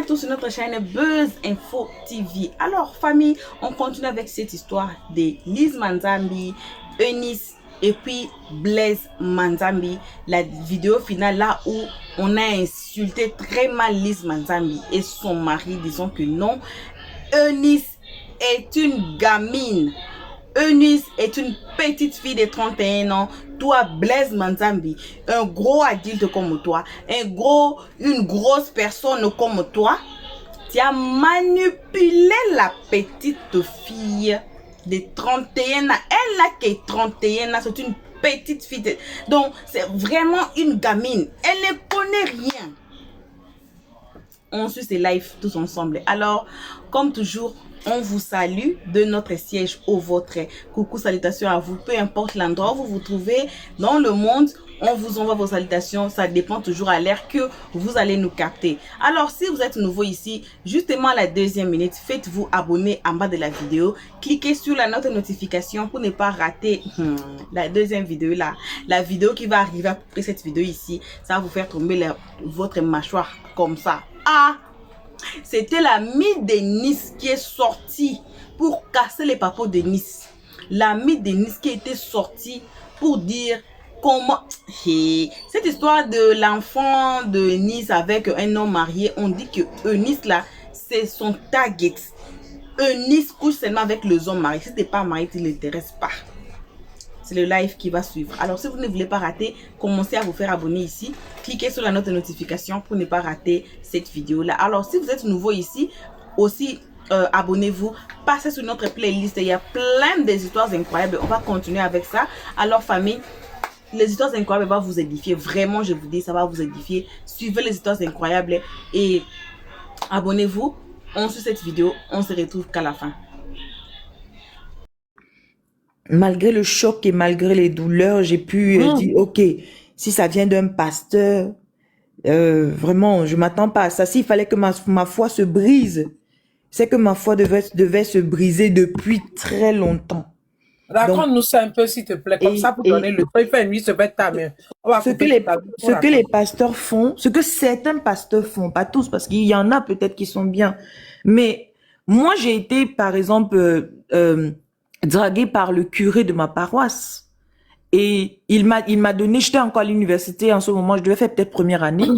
retour sur notre chaîne Buzz Info TV. Alors famille, on continue avec cette histoire de Lise Manzambi, Eunice et puis Blaise Manzambi. La vidéo finale là où on a insulté très mal Lise Manzambi et son mari, disons que non, Eunice est une gamine. Eunice est une petite fille de 31 ans. Toi, Blaise Manzambi, un gros adulte comme toi, une grosse personne comme toi, tu as manipulé la petite fille de 31 ans. Elle n'a que 31 ans, c'est une petite fille. Donc, c'est vraiment une gamine. Elle ne connaît rien. On suit ces lives tous ensemble. Alors, comme toujours, on vous salue de notre siège au vôtre. Coucou, salutations à vous. Peu importe l'endroit où vous vous trouvez dans le monde, on vous envoie vos salutations. Ça dépend toujours à l'heure que vous allez nous capter. Alors, si vous êtes nouveau ici, justement à la deuxième minute, faites-vous abonner en bas de la vidéo. Cliquez sur la note de notification pour ne pas rater la deuxième vidéo là. La vidéo qui va arriver après cette vidéo ici, ça va vous faire tomber votre mâchoire comme ça. Ah! C'était l'ami de Nice qui est sorti pour casser les papos de Nice. L'ami de Nice qui était sorti pour dire comment... Hey, cette histoire de l'enfant de Nice avec un homme marié, on dit que Eunice là, c'est son target. Eunice couche seulement avec les hommes mariés. Si tu n'es pas marié, tu ne l'intéresse pas. C'est le live qui va suivre. Alors, si vous ne voulez pas rater, commencez à vous faire abonner ici. Cliquez sur la note de notification pour ne pas rater cette vidéo-là. Alors, si vous êtes nouveau ici, aussi, abonnez-vous. Passez sur notre playlist. Il y a plein d'histoires incroyables. On va continuer avec ça. Alors, famille, les histoires incroyables vont vous édifier. Vraiment, je vous dis, ça va vous édifier. Suivez les histoires incroyables et abonnez-vous. On suit cette vidéo. On se retrouve qu'à la fin. Malgré le choc et malgré les douleurs, j'ai pu dire, ok, si ça vient d'un pasteur, vraiment, je m'attends pas à ça. S'il fallait que ma foi se brise, c'est que ma foi devait se briser depuis très longtemps. Raconte-nous ça un peu, s'il te plaît, comme ça, pour donner le temps. Il fait nuit, se mettre ta main. Ce que les pasteurs font, ce que certains pasteurs font, pas tous, parce qu'il y en a peut-être qui sont bien, mais moi, j'ai été, par exemple, dragué par le curé de ma paroisse. Et il m'a donné, j'étais encore à l'université en ce moment, je devais faire peut-être première année.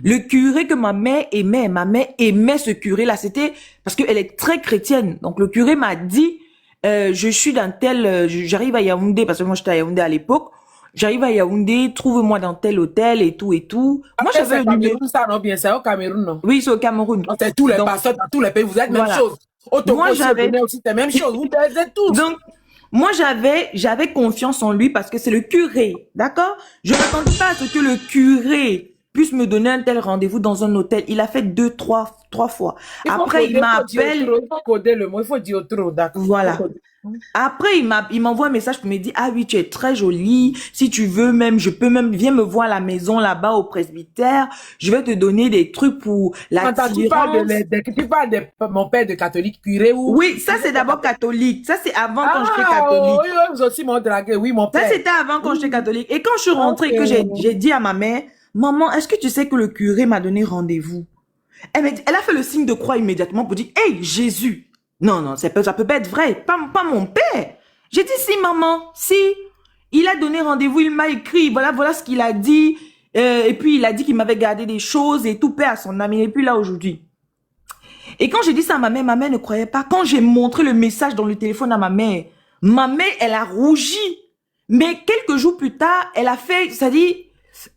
Le curé que ma mère aimait ce curé-là, c'était parce qu'elle est très chrétienne. Donc le curé m'a dit, je suis dans tel, j'arrive à Yaoundé, parce que moi j'étais à Yaoundé à l'époque, j'arrive à Yaoundé, trouve-moi dans tel hôtel et tout et tout. Moi j'avais le numéro. Ça non bien, c'est au Cameroun, non? Oui, c'est au Cameroun. C'est tous les pasteurs dans tous les pays, vous êtes même chose. Moi j'avais aussi la même chose, vous êtes tous. Donc moi j'avais confiance en lui parce que c'est le curé, d'accord? Je m'attendais pas à ce que le curé puisse me donner un tel rendez-vous dans un hôtel. Il a fait trois fois. Après il m'appelle. Il faut coder le mot, il faut dire trop, d'accord. Voilà. Après, il m'envoie un message pour me dire, ah oui, tu es très jolie. Si tu veux même, viens me voir à la maison là-bas au presbytère. Je vais te donner des trucs pour l'attirance. Tu parles de mon père de catholique curé ou? Oui, ça c'est d'abord catholique. Ça c'est avant quand j'étais catholique. Oui, vous aussi m'ont dragué, oui, mon père. Ça c'était avant quand j'étais catholique. Et quand je suis rentrée, que j'ai dit à ma mère, maman, est-ce que tu sais que le curé m'a donné rendez-vous? Elle a fait le signe de croix immédiatement pour dire, hey, Jésus. Non, ça peut pas être vrai. Pas mon père. J'ai dit, si, maman, si. Il a donné rendez-vous, il m'a écrit, voilà ce qu'il a dit. Et puis, il a dit qu'il m'avait gardé des choses et tout, paix à son âme. Il n'est plus là aujourd'hui. Et quand j'ai dit ça à ma mère ne croyait pas. Quand j'ai montré le message dans le téléphone à ma mère, elle a rougi. Mais quelques jours plus tard, elle a fait, c'est-à-dire,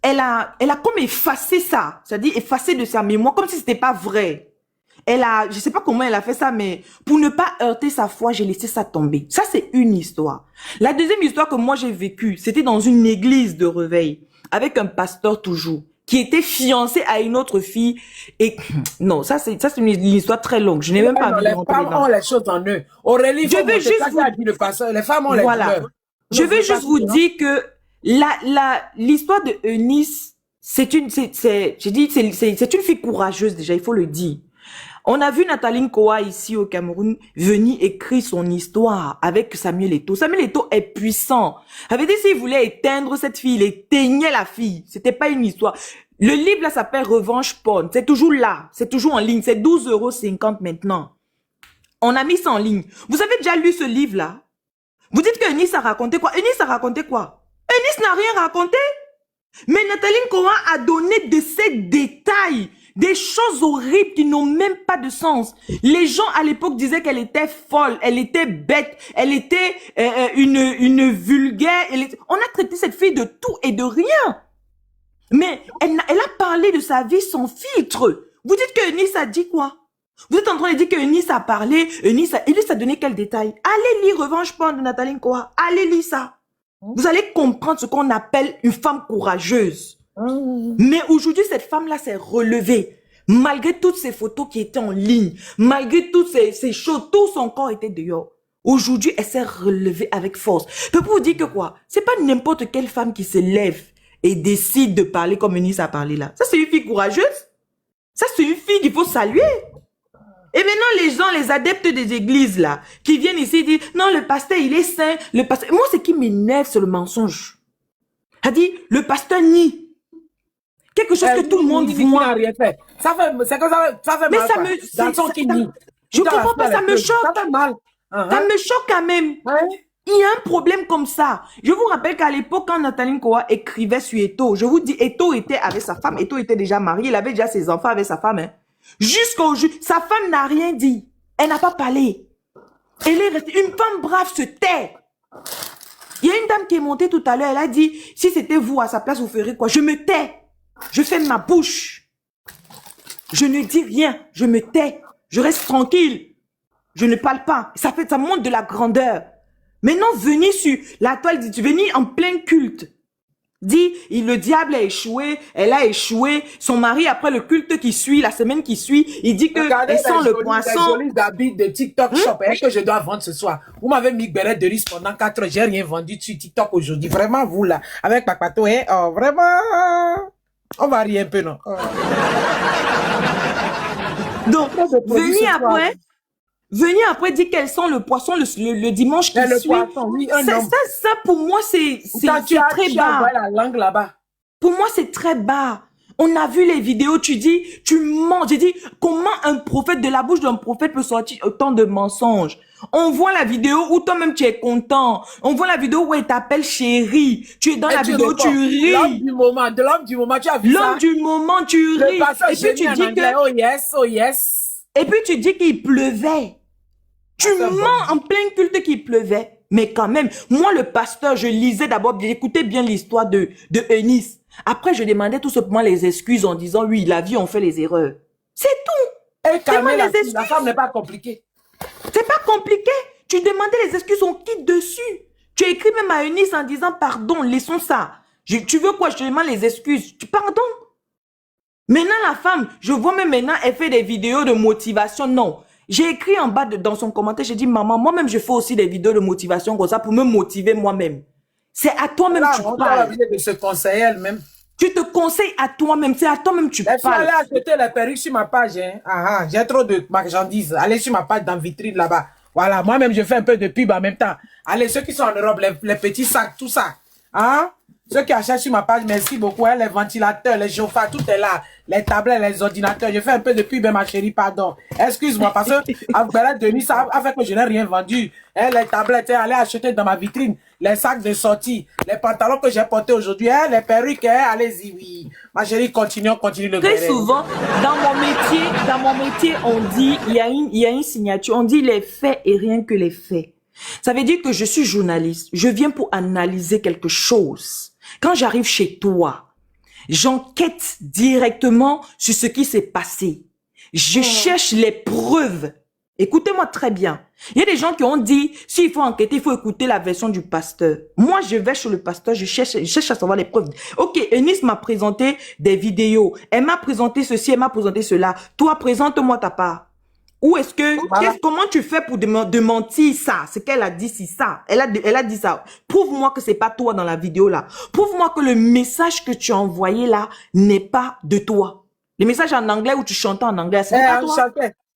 elle a comme effacé ça. C'est-à-dire, effacé de sa mémoire, comme si c'était pas vrai. Je sais pas comment elle a fait ça, mais pour ne pas heurter sa foi, j'ai laissé ça tomber. Ça, c'est une histoire. La deuxième histoire que moi j'ai vécue, c'était dans une église de réveil, avec un pasteur toujours, qui était fiancé à une autre fille. Et non, ça c'est une histoire très longue. Je n'ai même pas envie de rentrer dedans. Les femmes ont les choses en eux. Aurélie, je vais juste vous... le pasteur, les femmes ont les douleurs. Je vais juste vous dire que l'histoire de Eunice, c'est une fille courageuse déjà, il faut le dire. On a vu Nathalie Nkoa ici au Cameroun venir écrire son histoire avec Samuel Eto'o. Samuel Eto'o est puissant. Ça veut dire s'il voulait éteindre cette fille, il éteignait la fille. C'était pas une histoire. Le livre là s'appelle Revanche Porn. C'est toujours là. C'est toujours en ligne. C'est 12,50 € maintenant. On a mis ça en ligne. Vous avez déjà lu ce livre là? Vous dites que Eunice a raconté quoi? Eunice a raconté quoi? Eunice n'a rien raconté. Mais Nathalie Nkoa a donné de ces détails, des choses horribles qui n'ont même pas de sens. Les gens à l'époque disaient qu'elle était folle, elle était bête, elle était une vulgaire. On a traité cette fille de tout et de rien. Mais elle a parlé de sa vie sans filtre. Vous dites que Eunice a dit quoi? Vous êtes en train de dire que Eunice a parlé, Eunice a donné quel détail? Allez lire Revanche Porn de Nathalie Nkoa. Allez lire ça. Vous allez comprendre ce qu'on appelle une femme courageuse. Mais aujourd'hui, cette femme-là s'est relevée. Malgré toutes ces photos qui étaient en ligne, malgré toutes ces choses, tout son corps était dehors. Aujourd'hui, elle s'est relevée avec force. Je peux vous dire que quoi? C'est pas n'importe quelle femme qui se lève et décide de parler comme Eunice a parlé là. Ça, c'est une fille courageuse. Ça, c'est une fille qu'il faut saluer. Et maintenant, les gens, les adeptes des églises, là, qui viennent ici et disent, non, le pasteur, il est saint, le pasteur... Moi, ce qui m'énerve, c'est le mensonge. Elle dit, le pasteur nie. Quelque chose que tout le monde voit. Ça fait, c'est que ça fait Mais mal. ça me... Dans son qui nie. Je comprends pas, ça me choque. Ça fait mal. Ça me choque quand même. Il y a un problème comme ça. Je vous rappelle qu'à l'époque, quand Nathalie Nkoa écrivait sur Eto, je vous dis, Eto était avec sa femme, Eto était déjà marié, il avait déjà ses enfants avec sa femme, hein. Jusqu'au jour, sa femme n'a rien dit. Elle n'a pas parlé. Elle est restée. Une femme brave se tait. Il y a une dame qui est montée tout à l'heure. Elle a dit, si c'était vous à sa place, vous ferez quoi? Je me tais. Je ferme ma bouche. Je ne dis rien. Je me tais. Je reste tranquille. Je ne parle pas. Ça montre de la grandeur. Maintenant, venez sur la toile, venez en plein culte. Dit, le diable a échoué, elle a échoué, son mari après le culte qui suit, la semaine qui suit, il dit que elle sent le poisson. Les habits de TikTok Shop que je dois vendre ce soir. Vous m'avez mis beret de riz pendant 4 heures, j'ai rien vendu sur TikTok aujourd'hui. Vraiment, vous là, avec Papato, hein, oh, vraiment, on va rire un peu, non? Oh. Donc, venez après dire qu'elles sont le poisson le dimanche qui suit. Poisson, oui, ça, pour moi, c'est très bas. La langue là-bas. Pour moi, c'est très bas. On a vu les vidéos, tu dis, tu mens. J'ai dit, comment un prophète, de la bouche d'un prophète peut sortir autant de mensonges? On voit la vidéo où toi-même tu es content. On voit la vidéo où elle t'appelle chérie. Tu es dans la vidéo, tu ris. L'homme du moment, tu as vu ça? L'homme du moment, tu ris. Et puis tu dis que... Oh yes, oh yes. Et puis tu dis qu'il pleuvait. Tu mens en plein culte qu'il pleuvait. Mais quand même, moi le pasteur, je lisais d'abord, j'écoutais bien l'histoire de Eunice. Après, je demandais tout simplement les excuses en disant, oui, la vie, on fait les erreurs. C'est tout. Et calmer la femme n'est pas compliquée. C'est pas compliqué. Tu demandais les excuses, on quitte dessus. Tu écris même à Eunice en disant, pardon, laissons ça. Tu veux quoi? Je te demande les excuses. Pardon. Maintenant, la femme, je vois même maintenant, elle fait des vidéos de motivation. Non. J'ai écrit en bas dans son commentaire, j'ai dit, maman, moi-même, je fais aussi des vidéos de motivation comme ça pour me motiver moi-même. C'est à toi-même que tu parles. On a obligé de se conseiller elle-même. Tu te conseilles à toi-même, c'est à toi-même que tu parles. Allez acheter les perruques sur ma page. Hein. J'ai trop de marchandises. Allez sur ma page dans vitrine là-bas. Voilà, moi-même, je fais un peu de pub en même temps. Allez, ceux qui sont en Europe, les petits sacs, tout ça. Hein? Ceux qui achètent sur ma page, merci beaucoup. Hein, les ventilateurs, les chauffeurs, tout est là. Les tablettes, les ordinateurs. Je fais un peu de pub, ma chérie, pardon. Excuse-moi, parce que avec Denis, ça a fait que je n'ai rien vendu. Hein, les tablettes, allez acheter dans ma vitrine. Les sacs de sortie, les pantalons que j'ai portés aujourd'hui, hein, les perruques, hein, allez-y, oui. Ma chérie, continue le Très souvent, dans mon métier, on dit, il y a une signature, on dit les faits et rien que les faits. Ça veut dire que je suis journaliste. Je viens pour analyser quelque chose. Quand j'arrive chez toi, j'enquête directement sur ce qui s'est passé. Je cherche les preuves. Écoutez-moi très bien. Il y a des gens qui ont dit, s'il faut enquêter, il faut écouter la version du pasteur. Moi, je vais chez le pasteur, je cherche à savoir les preuves. Ok, Eunice m'a présenté des vidéos. Elle m'a présenté ceci, elle m'a présenté cela. Toi, présente-moi ta part. Ou est-ce que, comment tu fais pour démentir ça? Ce qu'elle a dit, c'est ça. Elle a dit ça. Prouve-moi que c'est pas toi dans la vidéo là. Prouve-moi que le message que tu as envoyé là n'est pas de toi. Le message en anglais où tu chantais en anglais, c'est pas toi.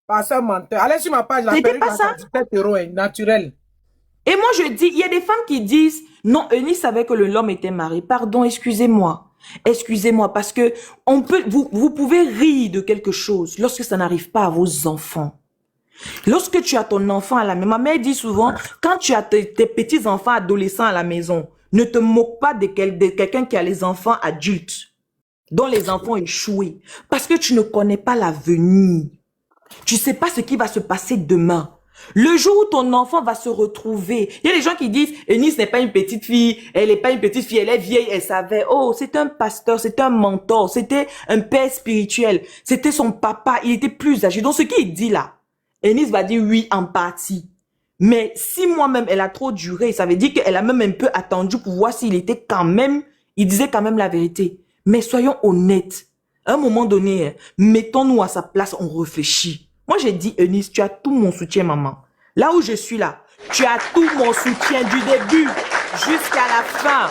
Pas ça, menteur. Allez sur ma page, la c'était pas ça. 17 €, naturel. Et moi je dis, il y a des femmes qui disent, non, Eunice savait que l'homme était marié. Pardon, excusez-moi. Excusez-moi, parce que vous pouvez rire de quelque chose lorsque ça n'arrive pas à vos enfants. Lorsque tu as ton enfant à la maison, ma mère dit souvent, quand tu as tes petits-enfants adolescents à la maison, ne te moque pas de quelqu'un qui a les enfants adultes, dont les enfants échoués, parce que tu ne connais pas l'avenir. Tu sais pas ce qui va se passer demain. Le jour où ton enfant va se retrouver, il y a des gens qui disent, Eunice n'est pas une petite fille, elle n'est pas une petite fille, elle est vieille, elle savait. Oh, c'est un pasteur, c'était un mentor, c'était un père spirituel, c'était son papa, il était plus âgé. Donc ce qu'il dit là, Eunice va dire oui en partie. Mais si moi-même, elle a trop duré, ça veut dire qu'elle a même un peu attendu pour voir s'il était quand même, il disait quand même la vérité. Mais soyons honnêtes. À un moment donné, mettons-nous à sa place, on réfléchit. Moi, j'ai dit, Eunice, tu as tout mon soutien, maman. Là où je suis là, tu as tout mon soutien du début jusqu'à la fin.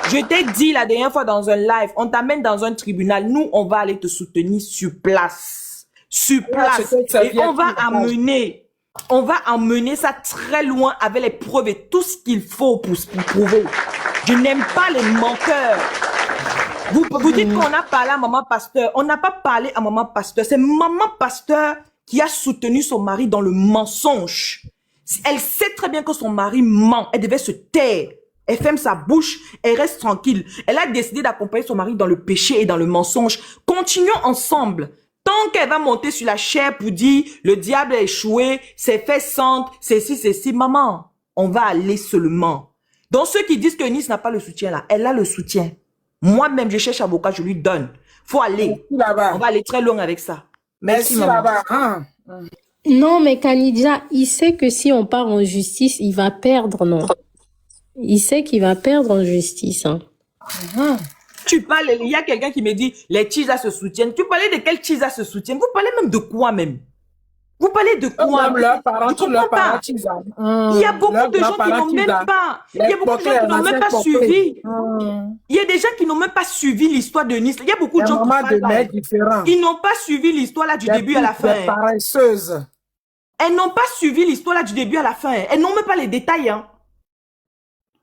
Je t'ai dit la dernière fois dans un live, on t'amène dans un tribunal. Nous, on va aller te soutenir sur place. Sur place. Et on va emmener ça très loin avec les preuves et tout ce qu'il faut pour prouver. Je n'aime pas les menteurs. Vous dites qu'on a parlé à maman pasteur. On n'a pas parlé à maman pasteur. C'est maman pasteur qui a soutenu son mari dans le mensonge. Elle sait très bien que son mari ment. Elle devait se taire. Elle ferme sa bouche. Elle reste tranquille. Elle a décidé d'accompagner son mari dans le péché et dans le mensonge. Continuons ensemble. Tant qu'elle va monter sur la chair pour dire le diable a échoué, c'est fait centre, c'est ci, maman, on va aller seulement. Donc ceux qui disent que Eunice n'a pas le soutien là, elle a le soutien. Moi-même, je cherche avocat, je lui donne. Faut aller. On va aller très loin avec ça. Merci, maman. Non, mais Kanidia, il sait que si on part en justice, il va perdre, non? Il sait qu'il va perdre en justice. Hein. Tu parles, il y a quelqu'un qui me dit, les Tchisa se soutiennent. Tu parlais de quel Tchisa se soutiennent? Vous parlez même de quoi même? Vous parlez de quoi? Même leurs parents, je comprends pas. Il y a beaucoup de gens qui n'ont même pas, il y a beaucoup de gens qui n'ont même pas suivi. Il y a des gens qui n'ont même pas suivi l'histoire de Nice. Il y a beaucoup de gens qui n'ont pas suivi l'histoire là du début à la fin. Paresseuses. Elles n'ont pas suivi l'histoire là du début à la fin. Elles n'ont même pas les détails. Hein.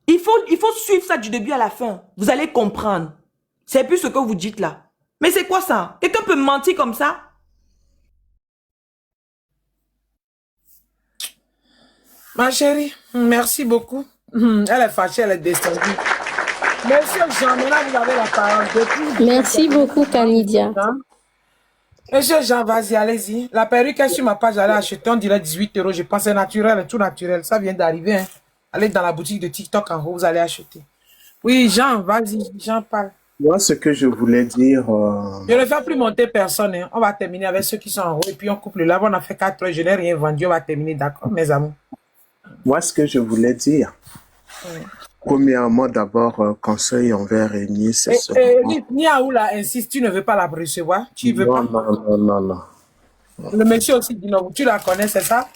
Il faut suivre ça du début à la fin. Vous allez comprendre. C'est plus ce que vous dites là. Mais c'est quoi ça? Quelqu'un peut mentir comme ça? Ma chérie, merci beaucoup. Elle est fâchée, elle est descendue. Monsieur Jean, maintenant vous avez la parole. Merci beaucoup, Kanidia. Monsieur Jean, vas-y, allez-y. La perruque est sur ma page, allez acheter, on dirait 18 €. Je pense c'est naturel, tout naturel. Ça vient d'arriver. Hein. Allez dans la boutique de TikTok en haut, vous allez acheter. Oui, Jean, vas-y, Jean parle. Moi, ce que je voulais dire... Je ne vais plus monter personne. Hein. On va terminer avec ceux qui sont en haut et puis on coupe le live. On a fait 4 heures, je n'ai rien vendu. On va terminer, d'accord, mes amours. Moi, ce que je voulais dire, premièrement, d'abord, conseil envers Eunice. Niaoula insiste, tu ne veux pas la recevoir? Tu veux pas? Non. Le monsieur aussi dit non, tu la connais, c'est ça?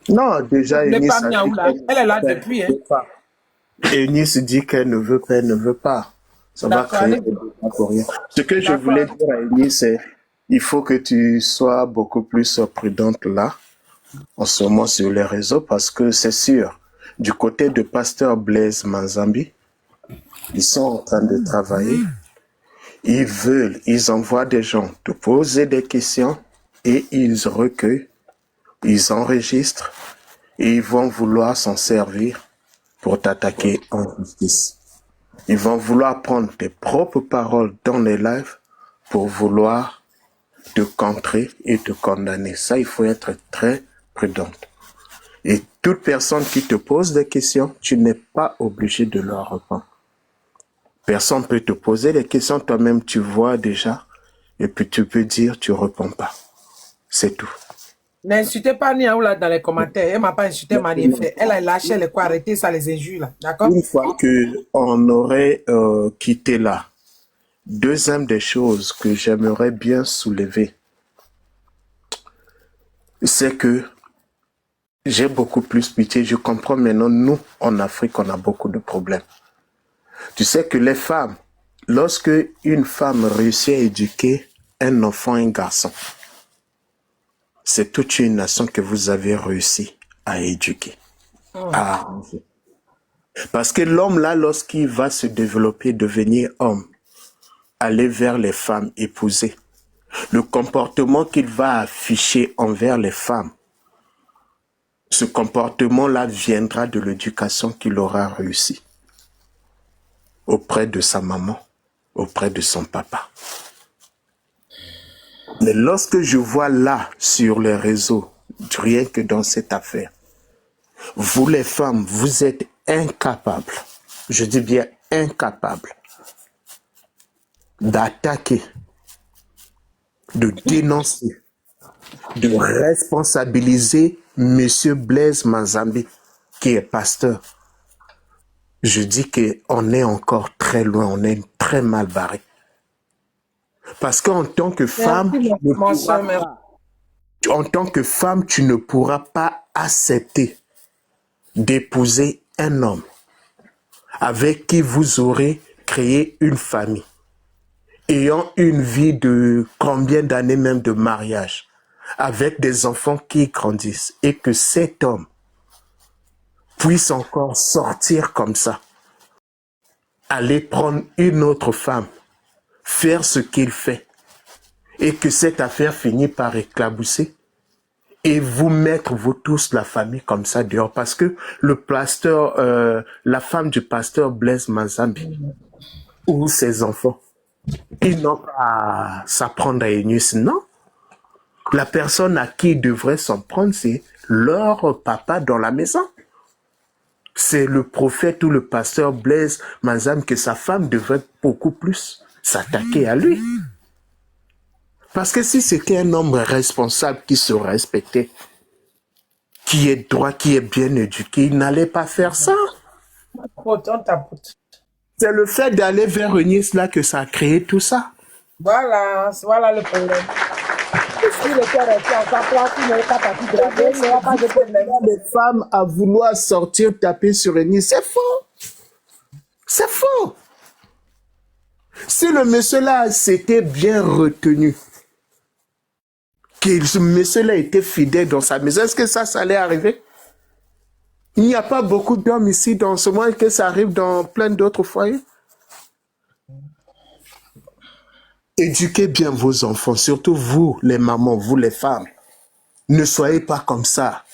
Non, déjà, Eunice... Elle est là depuis. Hein. Eunice dit qu'elle ne veut pas, elle ne veut pas. Ça va créer des débats pour rien. Ce que je voulais dire à Eunice, c'est il faut que tu sois beaucoup plus prudente là, en ce moment sur les réseaux, parce que c'est sûr, du côté de pasteur Blaise Manzambi, ils sont en train de travailler. Ils envoient des gens te poser des questions et ils recueillent, ils enregistrent et ils vont vouloir s'en servir pour t'attaquer en justice. Ils vont vouloir prendre tes propres paroles dans les lives pour vouloir te contrer et te condamner. Ça, il faut être très prudente. Et toute personne qui te pose des questions, tu n'es pas obligé de leur répondre. Personne peut te poser des questions, toi-même tu vois déjà, et puis tu peux dire, tu réponds pas. C'est tout. N'insultez pas Niaoula dans les commentaires. Elle m'a pas insulté, elle a lâché, elle est quoi, arrêtez ça, les injures là. D'accord? Une fois qu'on aurait quitté là, deuxième des choses que j'aimerais bien soulever, c'est que j'ai beaucoup plus pitié. Je comprends maintenant, nous, en Afrique, on a beaucoup de problèmes. Tu sais que les femmes, lorsque une femme réussit à éduquer un enfant, un garçon, c'est toute une nation que vous avez réussi à éduquer, à arranger. Parce que l'homme là, lorsqu'il va se développer, devenir homme, aller vers les femmes, épouser, le comportement qu'il va afficher envers les femmes, ce comportement-là viendra de l'éducation qu'il aura réussi auprès de sa maman, auprès de son papa. Mais lorsque je vois là, sur les réseaux, rien que dans cette affaire, vous les femmes, vous êtes incapables, je dis bien incapables, d'attaquer, de dénoncer, de responsabiliser Monsieur Blaise Manzambi, qui est pasteur. Je dis qu'on est encore très loin, on est très mal barré. Parce qu'en tant que femme, en tant que femme, tu ne pourras pas accepter d'épouser un homme avec qui vous aurez créé une famille, ayant une vie de combien d'années même de mariage, avec des enfants qui grandissent, et que cet homme puisse encore sortir comme ça, aller prendre une autre femme, faire ce qu'il fait, et que cette affaire finit par éclabousser, et vous mettre, vous tous, la famille comme ça dehors, parce que le pasteur, la femme du pasteur Blaise Manzambi, ou ses enfants, ils n'ont pas à s'apprendre à Enus, non. La personne à qui ils devraient s'en prendre, c'est leur papa dans la maison. C'est le prophète ou le pasteur Blaise Manzambi que sa femme devrait beaucoup plus s'attaquer à lui. Parce que si c'était un homme responsable qui se respectait, qui est droit, qui est bien éduqué, il n'allait pas faire ça. C'est le fait d'aller vers Eunice là que ça a créé tout ça. Voilà, voilà le problème. Si le cœur est en sa place, il n'est pas parti graver, il n'y aura pas de problème. Les femmes à vouloir sortir taper sur Eunice, c'est faux. C'est faux. Si le monsieur là s'était bien retenu, que ce monsieur-là était fidèle dans sa maison, est-ce que ça allait arriver? Il n'y a pas beaucoup d'hommes ici dans ce monde que ça arrive dans plein d'autres foyers. Éduquez bien vos enfants, surtout vous, les mamans, vous, les femmes. Ne soyez pas comme ça.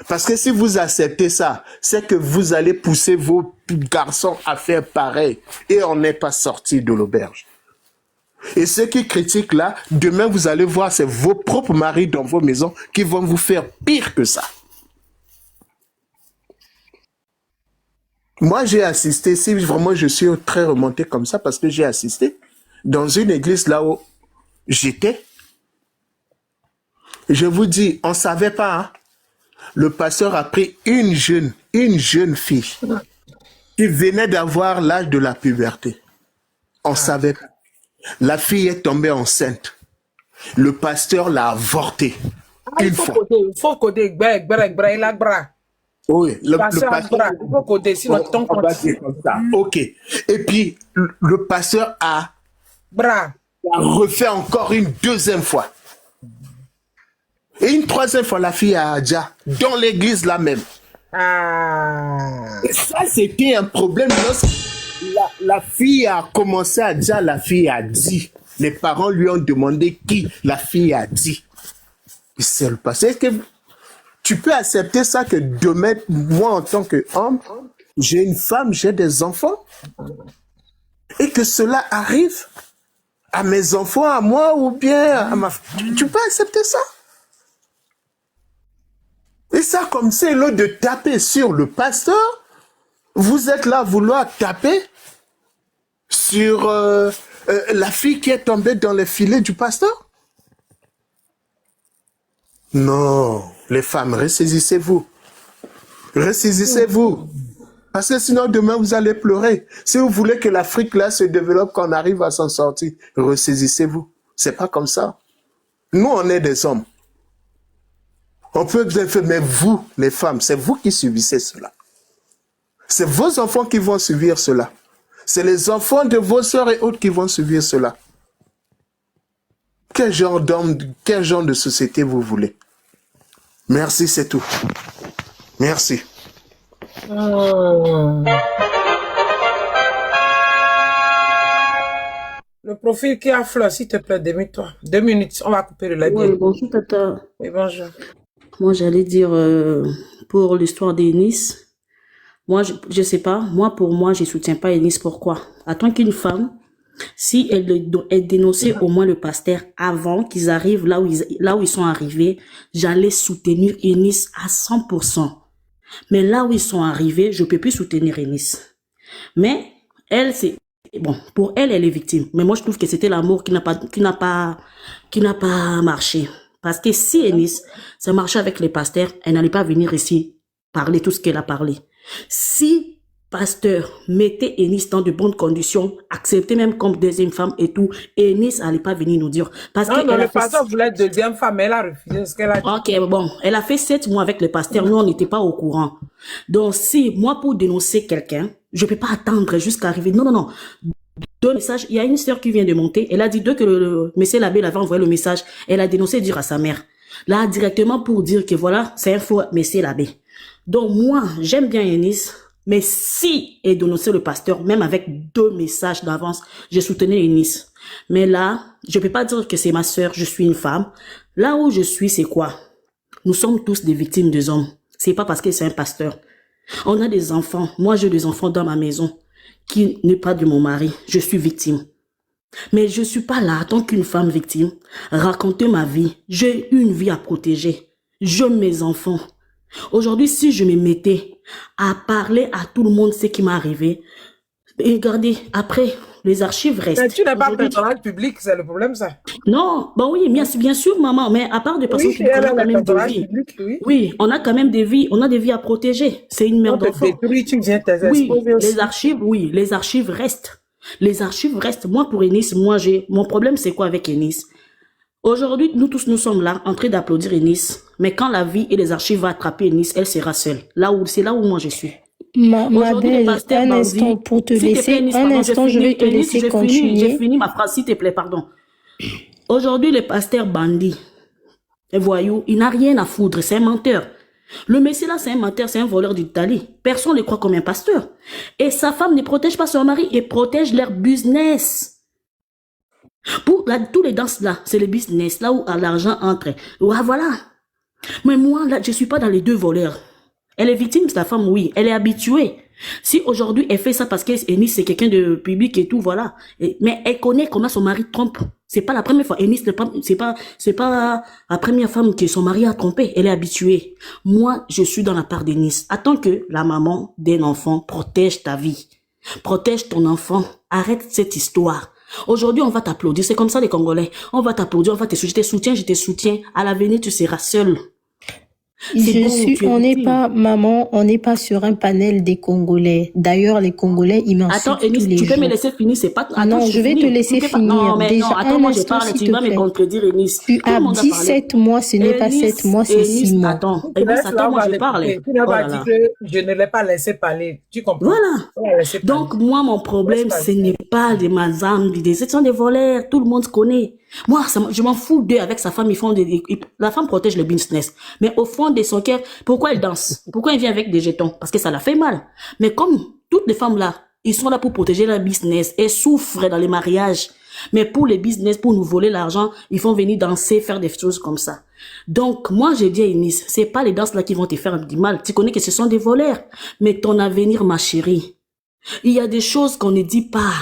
Parce que si vous acceptez ça, c'est que vous allez pousser vos garçons à faire pareil. Et on n'est pas sorti de l'auberge. Et ceux qui critiquent là, demain vous allez voir, c'est vos propres maris dans vos maisons qui vont vous faire pire que ça. Moi, j'ai assisté, si vraiment je suis très remonté comme ça, parce que j'ai assisté dans une église là où j'étais. Je vous dis, on ne savait pas, hein? Le pasteur a pris une jeune fille qui venait d'avoir l'âge de la puberté. On ne savait pas. La fille est tombée enceinte. Le pasteur l'a avortée. Il faut coder, il a bras. Oui, le pasteur, il faut coder, sinon ton compte. Comme ça. Ok. Et puis, le pasteur a refait encore une deuxième fois. Et une troisième fois, la fille a déjà, dans l'église là même. Et ça, c'était un problème lorsque la fille a commencé à dire, la fille a dit. Les parents lui ont demandé qui la fille a dit. C'est le passé. Est-ce que tu peux accepter ça que demain, moi en tant qu'homme, j'ai une femme, j'ai des enfants, et que cela arrive à mes enfants, à moi, ou bien à ma femme? Tu peux accepter ça? Et ça, comme c'est l'autre de taper sur le pasteur, vous êtes là à vouloir taper sur la fille qui est tombée dans les filets du pasteur? Non, les femmes, ressaisissez-vous. Ressaisissez-vous. Parce que sinon, demain, vous allez pleurer. Si vous voulez que l'Afrique, là, se développe, qu'on arrive à s'en sortir, ressaisissez-vous. C'est pas comme ça. Nous, on est des hommes. On peut bien faire, mais vous, les femmes, c'est vous qui subissez cela. C'est vos enfants qui vont subir cela. C'est les enfants de vos sœurs et autres qui vont subir cela. Quel genre d'homme, quel genre de société vous voulez? Merci, c'est tout. Merci. Oh. Le profil qui a fleur, s'il te plaît, démute-toi. 2 minutes, on va couper le live. Oui, bonjour Tata. Oui, bonjour. Moi, j'allais dire pour l'histoire d'Enis. Moi, je sais pas. Moi, pour moi, je soutiens pas Enis. Pourquoi? En tant qu'une femme, si elle dénonçait au moins le pasteur avant qu'ils arrivent là où ils sont arrivés, j'allais soutenir Enis à 100%. Mais là où ils sont arrivés, je peux plus soutenir Enis. Mais elle, c'est bon, pour elle, elle est victime. Mais moi, je trouve que c'était l'amour qui n'a pas marché. Parce que si Enis, ça marchait avec les pasteurs, elle n'allait pas venir ici parler tout ce qu'elle a parlé. Si pasteur mettait Enis dans de bonnes conditions, acceptait même comme deuxième femme et tout, Enis n'allait pas venir nous dire. Parce Non, que le pasteur voulait être deuxième femme, elle a refusé ce qu'elle a dit. Ok, bon, elle a fait 7 mois avec le pasteur, nous on n'était pas au courant. Donc si, moi pour dénoncer quelqu'un, je peux pas attendre jusqu'à arriver. Non, non, non. 2 messages, il y a une sœur qui vient de monter, elle a dit que le monsieur l'abbé l'avait envoyé le message, elle a dénoncé dire à sa mère. Là, directement pour dire que voilà, c'est un faux monsieur l'abbé. Donc moi, j'aime bien Enis, mais si elle dénonçait le pasteur, même avec 2 messages d'avance, je soutenais Enis. Mais là, je peux pas dire que c'est ma sœur, je suis une femme. Là où je suis, c'est quoi? Nous sommes tous des victimes des hommes. C'est pas parce que c'est un pasteur. On a des enfants. Moi, j'ai des enfants dans ma maison qui n'est pas de mon mari. Je suis victime. Mais je suis pas là en tant qu'une femme victime. Raconter ma vie. J'ai une vie à protéger. J'aime mes enfants. Aujourd'hui, si je me mettais à parler à tout le monde ce qui m'est arrivé, et regardez, après, les archives restent. Mais tu n'es pas Aujourd'hui, personnage public, c'est le problème, ça. non, bah oui, bien sûr, maman, mais à part des personnes Oui, qui elle on a est quand le même des personnage vies. public, oui. Oui, on a quand même des vies, on a des vies à protéger. C'est une mère On te d'enfant. détruit, tu viens t'exposer Oui, aussi. les archives restent. Les archives restent. Moi, pour Enis, mon problème, c'est quoi avec Enis? Aujourd'hui, nous tous, nous sommes là, en train d'applaudir Enis. Mais quand la vie et les archives vont attraper Enis, elle sera seule. C'est là où moi je suis. Ma Aujourd'hui, le belle, pasteur un Bandi, instant pour te s'il te plaît, laisser, Enis, un pardon, instant, je vais te Enis, laisser j'ai continuer. fini ma phrase, s'il te plaît, pardon. Aujourd'hui, le pasteur Bandi, un voyou, il n'a rien à foutre, c'est un menteur. Le messie là, c'est un menteur, c'est un voleur d'Italie. Personne ne le croit comme un pasteur. Et sa femme ne protège pas son mari, et protège leur business. Pour tous les danses là, c'est le business, là où l'argent entre. Ouais, voilà. Mais moi, là, je suis pas dans les 2 voleurs. Elle est victime, sa femme, oui. Elle est habituée. Si aujourd'hui, elle fait ça parce que Enis, c'est quelqu'un de public et tout, voilà. Mais elle connaît comment son mari trompe. C'est pas la première fois. Enis, c'est pas la première femme que son mari a trompé. Elle est habituée. Moi, je suis dans la part d'Enis. Attends que la maman d'un enfant protège ta vie. Protège ton enfant. Arrête cette histoire. Aujourd'hui, on va t'applaudir. C'est comme ça, les Congolais. On va t'applaudir, on va te soutenir. Je te soutiens. À l'avenir, tu seras seul. On n'est pas, maman, on n'est pas sur un panel des Congolais. D'ailleurs, les Congolais, ils m'insultent Attends, tous les Enis, tu peux jours. me laisser finir, c'est pas... Attends, Non, je vais te laisser finir. Non, mais Déjà, non, attends, un moi je instant, parle, s'il tu te vas me plaît. contredire, Enis. Tu Tout le as monde a parlé. 17 mois, ce n'est pas 7 mois, c'est 6 mois. Attends, Enis, attends, moi je parle. Tu n'as pas dit que je ne l'ai pas laissé parler. Tu comprends? Voilà. Donc, moi, mon problème, ce n'est pas des Mazambi, ce sont des voleurs, tout le monde connaît. Moi, je m'en fous d'eux avec sa femme, la femme protège le business. Mais au fond de son cœur, pourquoi elle danse? Pourquoi elle vient avec des jetons? Parce que ça la fait mal. Mais comme toutes les femmes là, ils sont là pour protéger leur business. Elles souffrent dans les mariages. Mais pour les business, pour nous voler l'argent, ils font venir danser, faire des choses comme ça. Donc, moi, j'ai dit à Enis, c'est pas les danses là qui vont te faire du mal. Tu connais que ce sont des voleurs. Mais ton avenir, ma chérie, il y a des choses qu'on ne dit pas.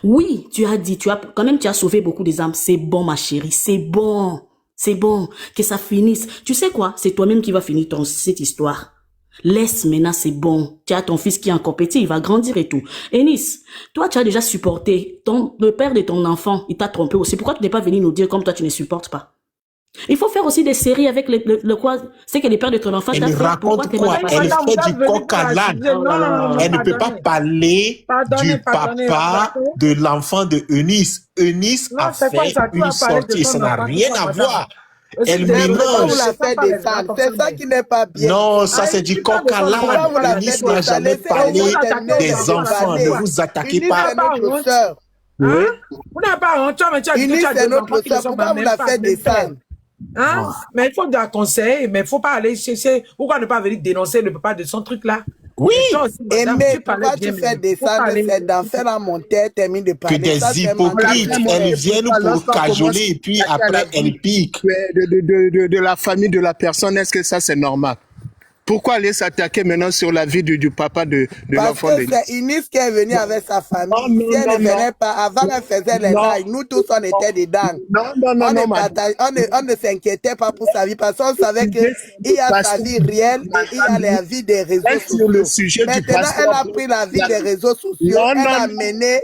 Oui, tu as sauvé beaucoup des âmes. C'est bon, ma chérie, c'est bon. C'est bon, que ça finisse. Tu sais quoi? C'est toi-même qui va finir cette histoire. Laisse maintenant, c'est bon. Tu as ton fils qui est encore petit, il va grandir et tout. Enis, toi, tu as déjà supporté. Le père de ton enfant, il t'a trompé aussi. Pourquoi tu n'es pas venu nous dire comme toi, tu ne supportes pas? Il faut faire aussi des séries avec le quoi, c'est que les pères de ton enfant Elle raconte quoi? Elle fait du coq à l'âne. Elle ne peut pas parler du papa de l'enfant de Eunice. Eunice a fait une sortie, ça n'a rien à voir. Elle mélange. C'est ça qui n'est pas bien. Non, ça c'est du coq à l'âne. Eunice n'a jamais parlé des enfants. Ne vous attaquez pas. Vous n'avez pas honte, mais tu as dit que tu as des enfants qui ne sont pas même pas descendre. Hein? Mais il faut de la conseil, mais il ne faut pas aller chercher. Pourquoi ne pas venir dénoncer le papa de son truc là? Oui. Et toi aussi, madame, Mais tu parlais pourquoi bien, tu fais mais faut descendre parler. ces d'enfer à mon tête, termine de Que parler. Ça, des c'est mentir. hypocrites, elles viennent pour Lorsqu'on commence cajoler et à puis attaquer à la après elles vie piquent. de la famille de la personne, est-ce que ça c'est normal? Pourquoi aller s'attaquer maintenant sur la vie du papa de Parce l'enfant que de c'est Eunice qui est venue avec sa famille. Non, non, Si elle ne non, venait pas, avant elle faisait les non, lives, nous tous on était dedans. non, non, madame. On ne s'inquiétait pas pour sa vie parce qu'on savait qu'il Le y a sa pasteur, vie réelle et il y a la vie des réseaux est sur le sociaux. sujet du Maintenant, pasteur. elle a pris la vie des réseaux sociaux, Non, elle non, a non, mené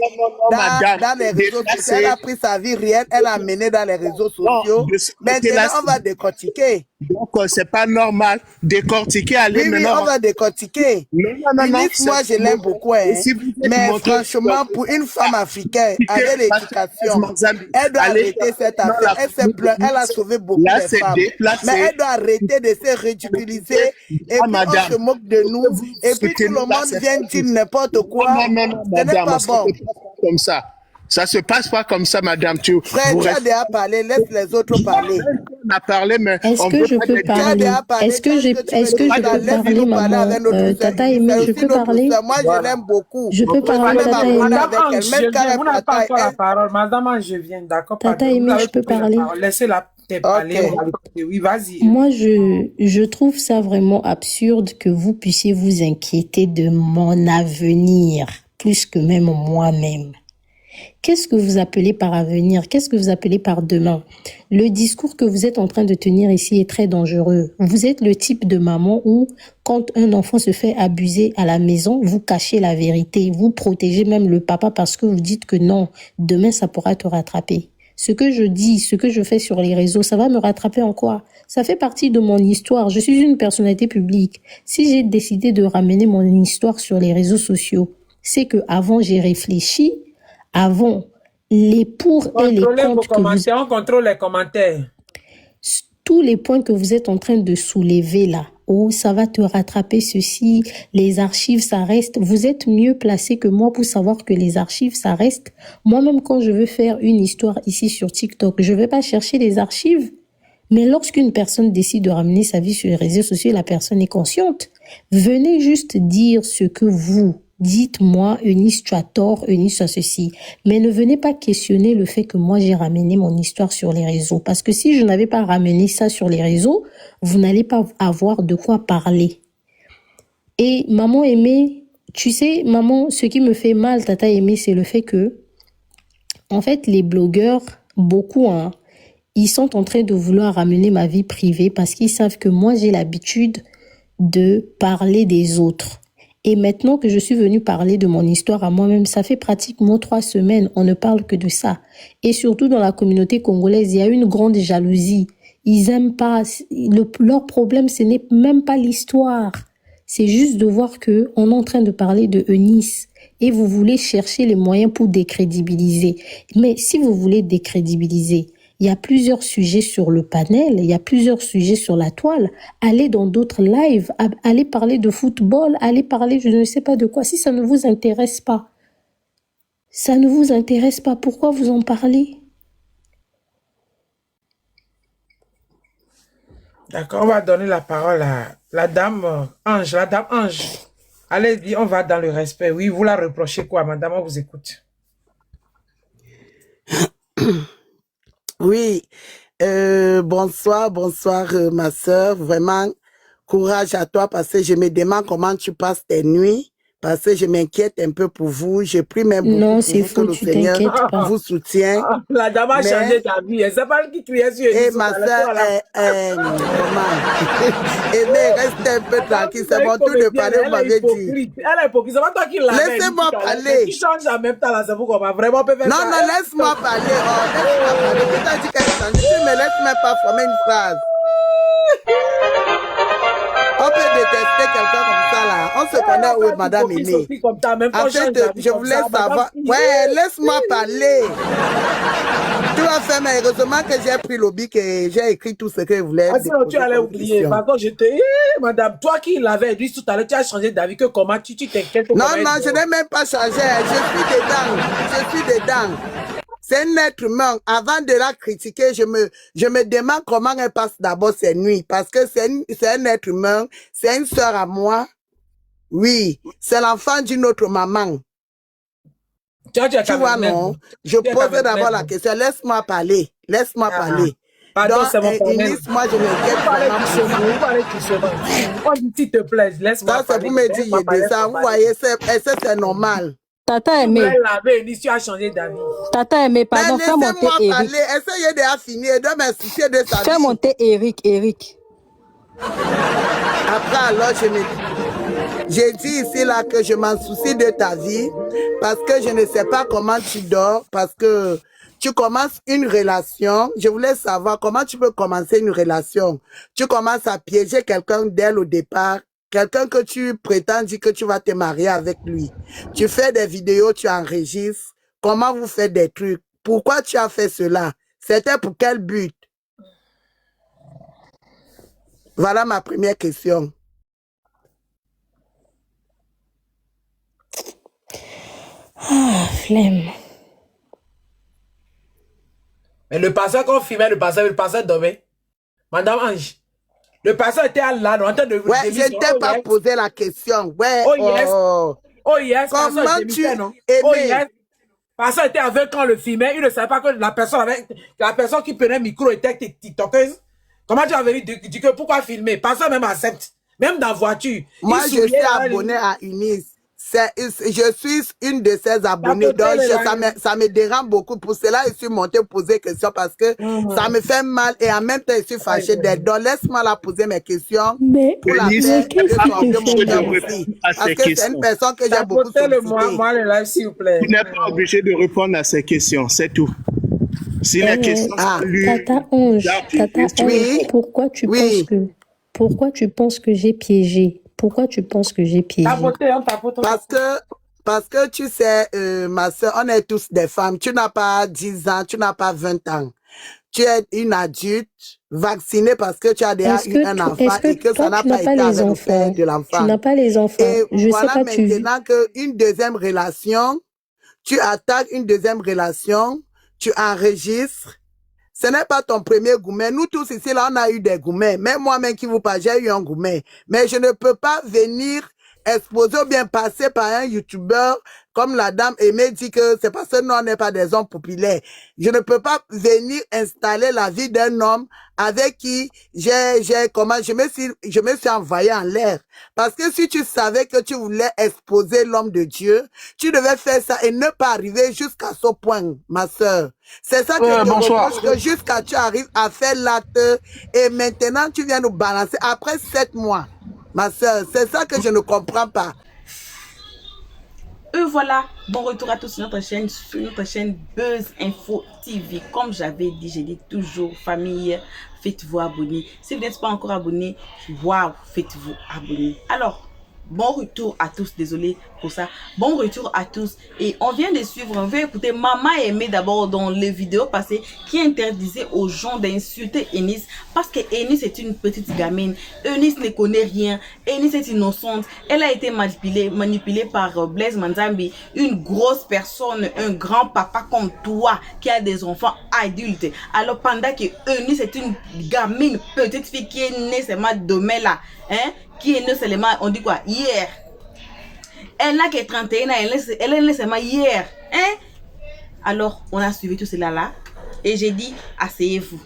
madame. dans les réseaux Déjà, sociaux, elle a pris sa vie réelle, elle a mené dans les réseaux sociaux. de ce Maintenant, côté-là, on va décortiquer. donc c'est pas normal décortiquer, aller Oui, maintenant. on va décortiquer. Non, Eunice, moi, je l'aime beaucoup. Hein. Si vous êtes Mais montré- franchement, pour une femme africaine, avec l'éducation, elle doit arrêter cette affaire. Elle s'est plainte, elle a sauvé beaucoup Là, de c'est femmes. déplacé. Mais elle doit arrêter de se ridiculiser. Et puis, madame. on se moque de nous. Et puis, tout le monde vient dire n'importe quoi. Non, Ce n'est madame, pas ça bon. se passe pas comme ça. Ça se passe pas comme ça, madame. Frère, vous tu as restez- déjà parlé, laisse les autres parler. On a parlé, mais Est-ce on que veut je pas peux des- parler? Est-ce que je peux parler, maman? Tata Aimé, je peux parler? Moi, je l'aime beaucoup. Je peux parler, Même Tata à Aimé? parler Madame avec Ange, elle, je même viens, quand vous n'avez elle pas encore la bataille, parole. Madame Ange, je viens, d'accord. Tata pardon. Aimé, Vous avez je peux pris la parler? parole. Laissez-la parler. Ok. On va l'écouter. Oui, vas-y. Moi, je trouve ça vraiment absurde que vous puissiez vous inquiéter de mon avenir, plus que même moi-même. Qu'est-ce que vous appelez par avenir? Qu'est-ce que vous appelez par demain? Le discours que vous êtes en train de tenir ici est très dangereux. Vous êtes le type de maman où, quand un enfant se fait abuser à la maison, vous cachez la vérité. Vous protégez même le papa parce que vous dites que non, demain ça pourra te rattraper. Ce que je dis, ce que je fais sur les réseaux, ça va me rattraper en quoi? Ça fait partie de mon histoire. Je suis une personnalité publique. Si j'ai décidé de ramener mon histoire sur les réseaux sociaux, c'est que avant j'ai réfléchi, avant les pour et les Contrôlez vos contre que vous commentaires. On contrôle les commentaires. tous les points que vous êtes en train de soulever là, oh, ça va te rattraper ceci, les archives, ça reste. Vous êtes mieux placé que moi pour savoir que les archives, ça reste. Moi-même, quand je veux faire une histoire ici sur TikTok, je vais pas chercher les archives. Mais lorsqu'une personne décide de ramener sa vie sur les réseaux sociaux, la personne est consciente. Venez juste dire ce que vous dites-moi, Eunice, tu as tort, Eunice, tu as ceci. Mais ne venez pas questionner le fait que moi, j'ai ramené mon histoire sur les réseaux. Parce que si je n'avais pas ramené ça sur les réseaux, vous n'allez pas avoir de quoi parler. Et maman aimée, tu sais, maman, ce qui me fait mal, tata aimée, c'est le fait que, en fait, les blogueurs, beaucoup, hein, ils sont en train de vouloir ramener ma vie privée parce qu'ils savent que moi, j'ai l'habitude de parler des autres. Et maintenant que je suis venue parler de mon histoire à moi-même, ça fait pratiquement 3 semaines, on ne parle que de ça. Et surtout dans la communauté congolaise, il y a une grande jalousie. Ils aiment pas, leur problème, ce n'est même pas l'histoire. C'est juste de voir que on est en train de parler de Eunice et vous voulez chercher les moyens pour décrédibiliser. Mais si vous voulez décrédibiliser, il y a plusieurs sujets sur le panel, il y a plusieurs sujets sur la toile. Allez dans d'autres lives, allez parler de football, allez parler je ne sais pas de quoi. Si ça ne vous intéresse pas, ça ne vous intéresse pas, pourquoi vous en parlez? D'accord, on va donner la parole à la dame Ange. La dame Ange, allez-y, on va dans le respect. Oui, vous la reprochez quoi, madame? On vous écoute. Oui, bonsoir, ma sœur. Vraiment, courage à toi parce que je me demande comment tu passes tes nuits. Parce que je m'inquiète un peu pour vous. Je prie même beaucoup Non, pour c'est vous faux, que le tu Seigneur t'inquiètes pas. vous soutient. La dame a Mais- changé ta vie. Elle sait pas qui tu es sur Et Eunice, ma tout à l'heure, sœur, voilà. comment Aimez, restez un peu tranquille. C'est mon tour de parler, vous m'avez dit. Elle est hypocrite. C'est pas toi qui l'avais. Laissez-moi dit tout à l'heure. parler. Mais qui change en même temps là, c'est pourquoi on va vraiment peut faire Non, ça. non, laisse-moi parler. Oh, laisse-moi parler. Qui t'a dit qu'elle change? Tu me laisses même pas former une phrase. On peut détester quelqu'un comme ça là. On se connaît où, madame Aimée. Comme ça, même En quand fait, change la vie je comme voulais ça, savoir. madame, Ouais, laisse-moi parler. Tu vas faire, mais heureusement que j'ai pris le bic et j'ai écrit tout ce que je voulais. Ah, sinon, tu déposer allais comme oublier. question. Par contre, j'étais, madame, toi qui l'avais dit tout à l'heure, tu as changé d'avis que comment tu t'inquiètes. Non, non, je n'ai même pas changé. Je suis dedans. Je suis dedans. C'est un être humain. Avant de la critiquer, je me demande comment elle passe d'abord ses nuits. Parce que c'est un être humain. C'est une sœur à moi. Oui, c'est l'enfant d'une autre maman. Tu vois, non? Je pose d'abord la question. Laisse-moi parler. Laisse-moi parler. Pardon, Donc, c'est mon problème. Eunice, moi, je m'inquiète vraiment pour vous. S'il te plaît, laisse-moi Ça, parler. c'est pour me dire, il descend. Vous voyez, c'est normal. Tata Tu voulais aimé, laver, Eunice, tu as changé d'avis. Tata aimé, Mais pardon, fais monter laissez-moi Eric. parler. Essayez de la finir et de m'insulter de sa Fais vie. monter Eric. Après, alors, j'ai dit ici là que je m'en soucie de ta vie parce que je ne sais pas comment tu dors, parce que tu commences une relation. Je voulais savoir comment tu peux commencer une relation. Tu commences à piéger quelqu'un d'elle au départ, quelqu'un que tu prétends dire que tu vas te marier avec lui. Tu fais des vidéos, tu enregistres. Comment vous faites des trucs? Pourquoi tu as fait cela? C'était pour quel but? Voilà ma première question. Ah, flemme. Mais le pasteur qu'on filmait, le pasteur dormait. Madame Ange, le pasteur était là, en train de... Ouais, je ne t'ai pas posé la question. Ouais, oh yes. Oh yes. Comment tu aimais? Oh yes. Pasteur était avec quand le filmait, il ne savait pas que la personne qui prenait le micro était tiktokeuse. Comment tu as venu dire que pourquoi filmer? Pasteur même accepte. Même dans la voiture. Moi, je suis abonné à Eunice. Je suis une de ses abonnées, donc ça me dérange beaucoup. Pour cela, je suis montée poser questions parce que ça me fait mal et en même temps, je suis fâchée d'être. Donc, laisse-moi la poser mes questions pour la faire parce que c'est une personne que j'ai beaucoup sollicité. Tu n'es pas obligé de répondre à ces questions, c'est tout. Si la question Tata Ange, pourquoi tu penses que j'ai piégé? Pourquoi tu penses que j'ai piégé? Parce que tu sais, ma soeur, on est tous des femmes. Tu n'as pas 10 ans, tu n'as pas 20 ans. Tu es une adulte vaccinée parce que tu as déjà eu un enfant et que ça n'a pas été avec le père de l'enfant. Tu n'as pas les enfants. Et voilà maintenant qu'une deuxième relation, tu attaques une deuxième relation, tu enregistres. Ce n'est pas ton premier gourmet. Nous tous ici, là, on a eu des gourmets. Même moi-même qui vous parle, j'ai eu un gourmet. Mais je ne peux pas venir exposer ou bien passer par un youtubeur comme la dame Aimée dit que c'est parce que nous, on n'est pas des hommes populaires. Je ne peux pas venir installer la vie d'un homme avec qui je me suis envoyé en l'air. Parce que si tu savais que tu voulais exposer l'homme de Dieu, tu devais faire ça et ne pas arriver jusqu'à ce point, ma sœur. C'est ça que je te reproche, que jusqu'à tu arrives à faire l'acte et maintenant tu viens nous balancer après 7 mois. Ma soeur, c'est ça que je ne comprends pas. Voilà, bon retour à tous sur notre chaîne Buzz Info TV. Comme j'avais dit, j'ai dit toujours, famille, faites-vous abonner. Si vous n'êtes pas encore abonné, waouh, faites-vous abonner. Alors, bon retour à tous, désolé pour ça. Bon retour à tous. Et on vient de suivre, on va écouter Maman Aimée d'abord dans les vidéos passées qui interdisait aux gens d'insulter Eunice parce que Eunice est une petite gamine. Eunice ne connaît rien. Eunice est innocente. Elle a été manipulée par Blaise Manzambi, une grosse personne, un grand papa comme toi qui a des enfants adultes. Alors pendant que Eunice est une gamine, petite fille qui est née seulement demain là, hein, qui est née seulement, on dit quoi, hier. Elle n'a que 31 ans, elle est née seulement hier. Hein? Alors, on a suivi tout cela là. Et j'ai dit, asseyez-vous.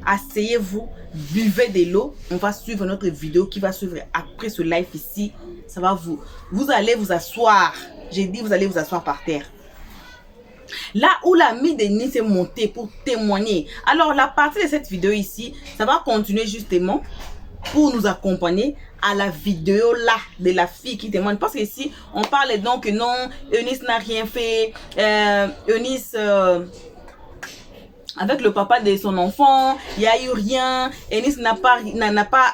Asseyez-vous, buvez de l'eau. On va suivre notre vidéo qui va suivre après ce live ici. Ça va vous allez vous asseoir. J'ai dit, vous allez vous asseoir par terre. Là où l'ami de Nice est monté pour témoigner. Alors, la partie de cette vidéo ici, ça va continuer justement pour nous accompagner à la vidéo là de la fille qui témoigne. Parce que ici, on parle donc que non, Eunice n'a rien fait. Eunice, avec le papa de son enfant, il n'y a eu rien. Eunice n'a pas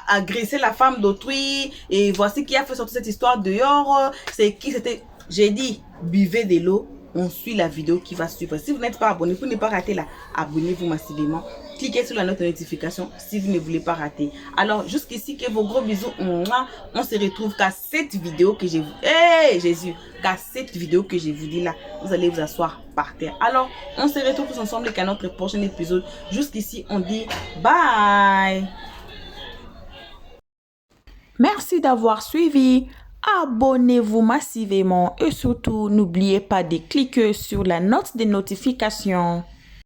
agressé la femme d'autrui. Et voici qui a fait sortir cette histoire dehors. C'est qui c'était? J'ai dit, buvez de l'eau. On suit la vidéo qui va suivre. Si vous n'êtes pas abonné, pour ne pas rater là, abonnez-vous massivement. Cliquez sur la note de notification si vous ne voulez pas rater. Alors, jusqu'ici, que vos gros bisous. On se retrouve qu'à cette vidéo que je vous... Hey, Jésus! Qu'à cette vidéo que je vous dis là, vous allez vous asseoir par terre. Alors, on se retrouve tous ensemble qu'à notre prochain épisode. Jusqu'ici, on dit bye! Merci d'avoir suivi. abonnez-vous massivement et surtout n'oubliez pas de cliquer sur la note de notification.